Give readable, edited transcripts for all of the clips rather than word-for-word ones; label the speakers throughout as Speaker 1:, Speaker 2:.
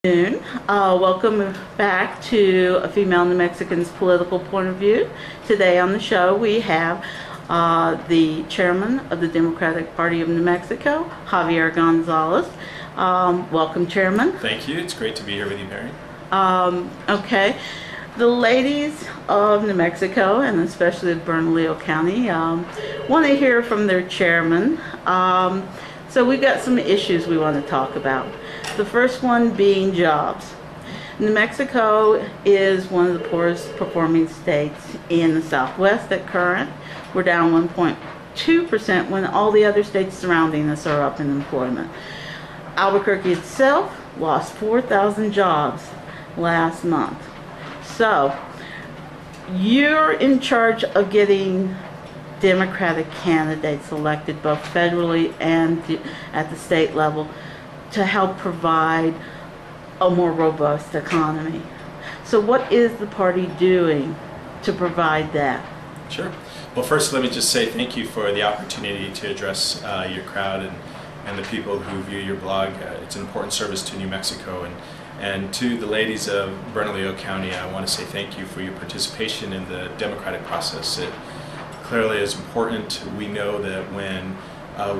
Speaker 1: Welcome back to A Female New Mexican's Political Point of View. Today on the show we have the chairman of the Democratic Party of New Mexico, Javier Gonzales. Welcome, Chairman.
Speaker 2: Thank you. It's great to be here with you, Mary.
Speaker 1: Okay. The ladies of New Mexico, and especially of Bernalillo County, want to hear from their chairman. So we've got some issues we want to talk about. The first one being jobs. New Mexico is one of the poorest performing states in the Southwest at current. We're down 1.2% when all the other states surrounding us are up in employment. Albuquerque itself lost 4,000 jobs last month. So you're in charge of getting Democratic candidates elected both federally and at the state level to help provide a more robust economy. So what is the party doing to provide that?
Speaker 2: Sure. Well, first let me just say thank you for the opportunity to address your crowd and the people who view your blog. It's an important service to New Mexico, and to the ladies of Bernalillo County, I want to say thank you for your participation in the democratic process. It clearly is important. We know that when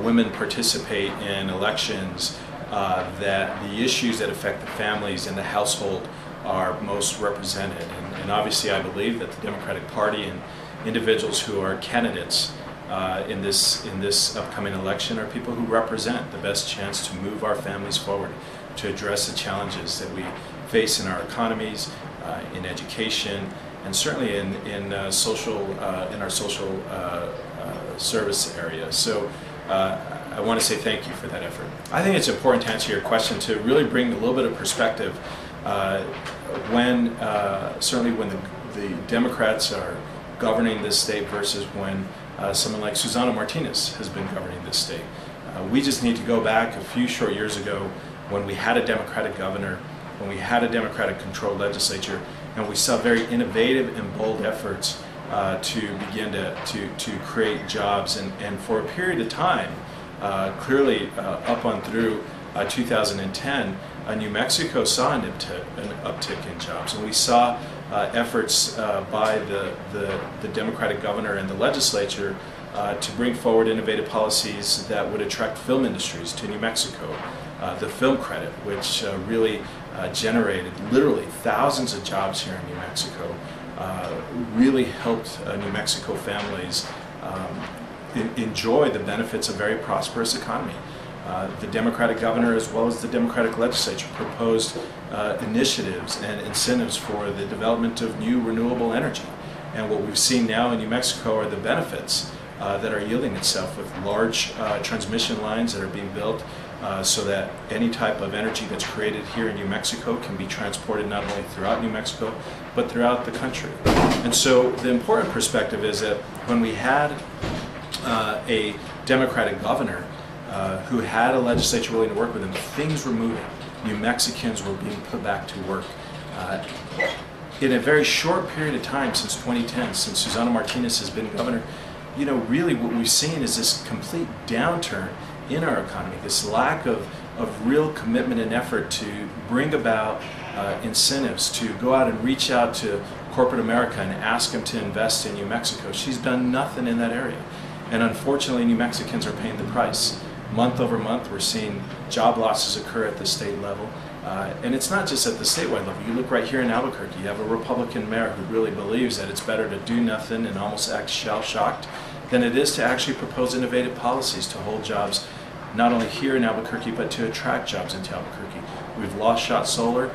Speaker 2: women participate in elections, that the issues that affect the families and the household are most represented. And obviously I believe that the Democratic Party and individuals who are candidates in this upcoming election are people who represent the best chance to move our families forward, to address the challenges that we face in our economies, in education, and certainly in our social service area. So I want to say thank you for that effort. I think it's important to answer your question to really bring a little bit of perspective certainly when the Democrats are governing this state versus when someone like Susana Martinez has been governing this state. We just need to go back a few short years ago when we had a Democratic governor, when we had a Democratic controlled legislature, and we saw very innovative and bold efforts to begin to create jobs, and for a period of time, clearly up on through 2010, New Mexico saw an uptick in jobs, and we saw efforts by the Democratic governor and the legislature to bring forward innovative policies that would attract film industries to New Mexico. The film credit, which really generated literally thousands of jobs here in New Mexico, really helped New Mexico families enjoy the benefits of a very prosperous economy. The Democratic governor as well as the Democratic legislature proposed initiatives and incentives for the development of new renewable energy. And what we've seen now in New Mexico are the benefits that are yielding itself with large transmission lines that are being built so that any type of energy that's created here in New Mexico can be transported not only throughout New Mexico but throughout the country. And so the important perspective is that when we had a Democratic governor who had a legislature willing to work with him, things were moving. New Mexicans were being put back to work. In a very short period of time since 2010, since Susana Martinez has been governor, you know, really what we've seen is this complete downturn in our economy, this lack of real commitment and effort to bring about incentives, to go out and reach out to corporate America and ask them to invest in New Mexico. She's done nothing in that area. And unfortunately, New Mexicans are paying the price. Month over month, we're seeing job losses occur at the state level. And it's not just at the statewide level. You look right here in Albuquerque, you have a Republican mayor who really believes that it's better to do nothing and almost act shell-shocked than it is to actually propose innovative policies to hold jobs not only here in Albuquerque but to attract jobs into Albuquerque. We've lost Shot Solar.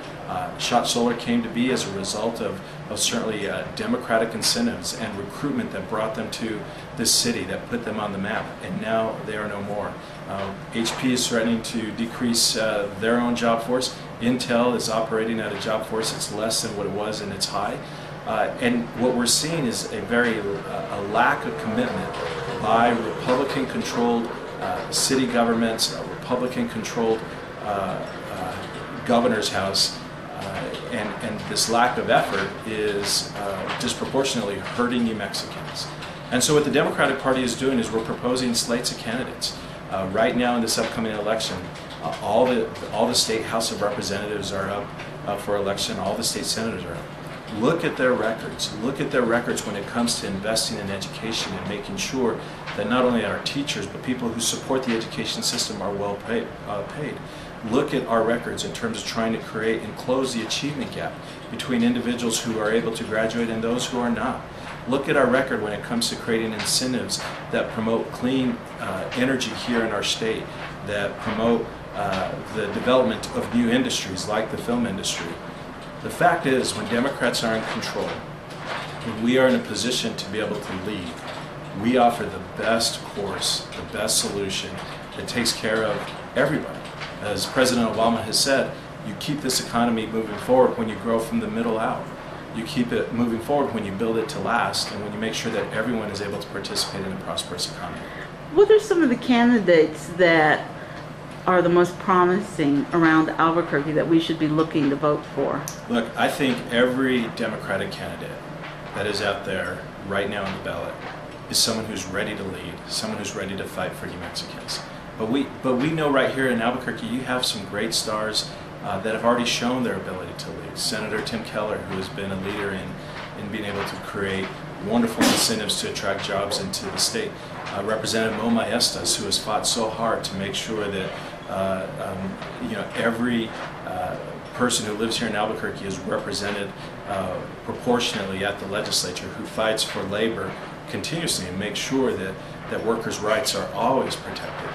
Speaker 2: Shot Solar came to be as a result of certainly democratic incentives and recruitment that brought them to this city, that put them on the map, and now they are no more. HP is threatening to decrease their own job force. Intel is operating at a job force that's less than what it was in its high. And what we're seeing is a lack of commitment by Republican-controlled city governments, Republican-controlled governor's house, and this lack of effort is disproportionately hurting New Mexicans. And so what the Democratic Party is doing is we're proposing slates of candidates. Right now in this upcoming election, All the state House of Representatives are up for election. All the state senators are up. Look at their records. Look at their records when it comes to investing in education and making sure that not only our teachers, but people who support the education system are well paid. Look at our records in terms of trying to create and close the achievement gap between individuals who are able to graduate and those who are not. Look at our record when it comes to creating incentives that promote clean energy here in our state, that promote the development of new industries like the film industry. The fact is, when Democrats are in control, when we are in a position to be able to lead, we offer the best course, the best solution that takes care of everybody. As President Obama has said, you keep this economy moving forward when you grow from the middle out. You keep it moving forward when you build it to last and when you make sure that everyone is able to participate in a prosperous economy.
Speaker 1: What are some of the candidates that are the most promising around Albuquerque that we should be looking to vote for?
Speaker 2: Look, I think every Democratic candidate that is out there right now on the ballot is someone who's ready to lead, someone who's ready to fight for New Mexicans. But we know right here in Albuquerque you have some great stars that have already shown their ability to lead. Senator Tim Keller, who has been a leader in being able to create wonderful incentives to attract jobs into the state. Representative Mo Maestas, who has fought so hard to make sure that every person who lives here in Albuquerque is represented proportionately at the legislature, who fights for labor continuously and makes sure that workers' rights are always protected.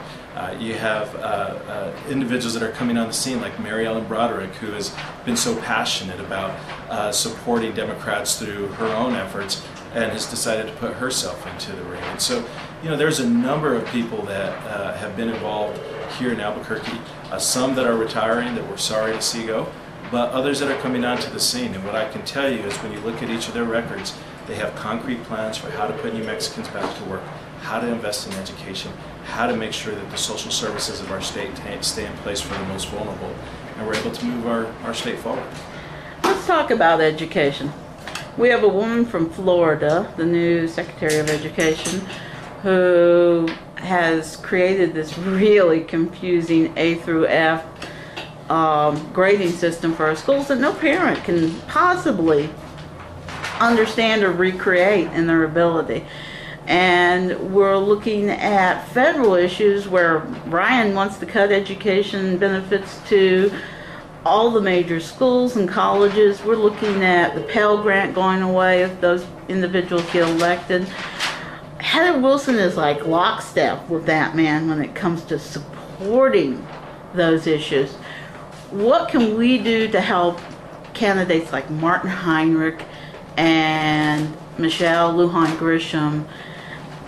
Speaker 2: You have individuals that are coming on the scene like Mary Ellen Broderick, who has been so passionate about supporting Democrats through her own efforts and has decided to put herself into the ring. And so, there's a number of people that have been involved here in Albuquerque, some that are retiring that we're sorry to see go, but others that are coming onto the scene. And what I can tell you is when you look at each of their records, they have concrete plans for how to put New Mexicans back to work, how to invest in education, how to make sure that the social services of our state stay in place for the most vulnerable, and we're able to move our state forward.
Speaker 1: Let's talk about education. We have a woman from Florida, the new Secretary of Education, who has created this really confusing A through F grading system for our schools that no parent can possibly understand or recreate in their ability. And we're looking at federal issues where Ryan wants to cut education benefits to all the major schools and colleges. We're looking at the Pell Grant going away if those individuals get elected. Heather Wilson is like lockstep with that man when it comes to supporting those issues. What can we do to help candidates like Martin Heinrich and Michelle Lujan Grisham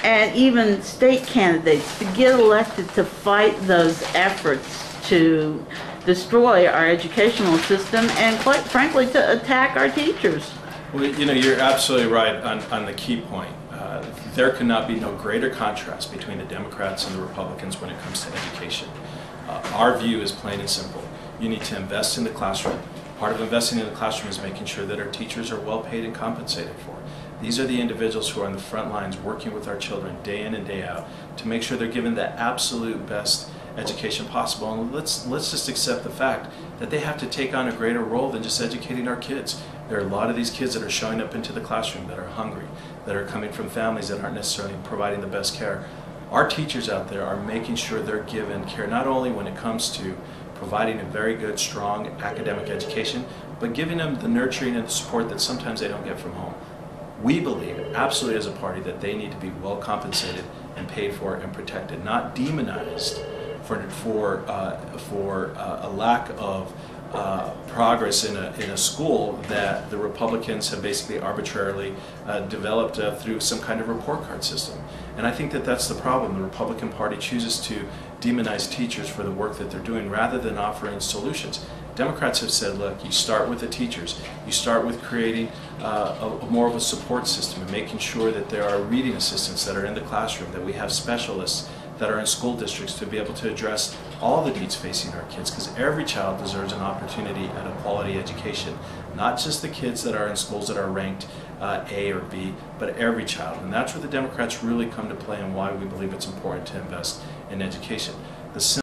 Speaker 1: and even state candidates to get elected to fight those efforts to destroy our educational system and, quite frankly, to attack our teachers?
Speaker 2: Well, you're absolutely right on the key point. There cannot be no greater contrast between the Democrats and the Republicans when it comes to education. Our view is plain and simple. You need to invest in the classroom. Part of investing in the classroom is making sure that our teachers are well paid and compensated for. These are the individuals who are on the front lines working with our children day in and day out to make sure they're given the absolute best education possible. And let's just accept the fact that they have to take on a greater role than just educating our kids. There are a lot of these kids that are showing up into the classroom that are hungry, that are coming from families that aren't necessarily providing the best care. Our teachers out there are making sure they're given care not only when it comes to providing a very good, strong academic education, but giving them the nurturing and the support that sometimes they don't get from home. We believe, absolutely as a party, that they need to be well compensated and paid for and protected, not demonized for a lack of progress in a school that the Republicans have basically arbitrarily developed through some kind of report card system. And I think that that's the problem. The Republican Party chooses to demonize teachers for the work that they're doing rather than offering solutions. Democrats have said, look, you start with the teachers. You start with creating more of a support system and making sure that there are reading assistants that are in the classroom, that we have specialists that are in school districts to be able to address all the needs facing our kids, because every child deserves an opportunity at a quality education, not just the kids that are in schools that are ranked A or B, but every child. And that's where the Democrats really come to play and why we believe it's important to invest in education. The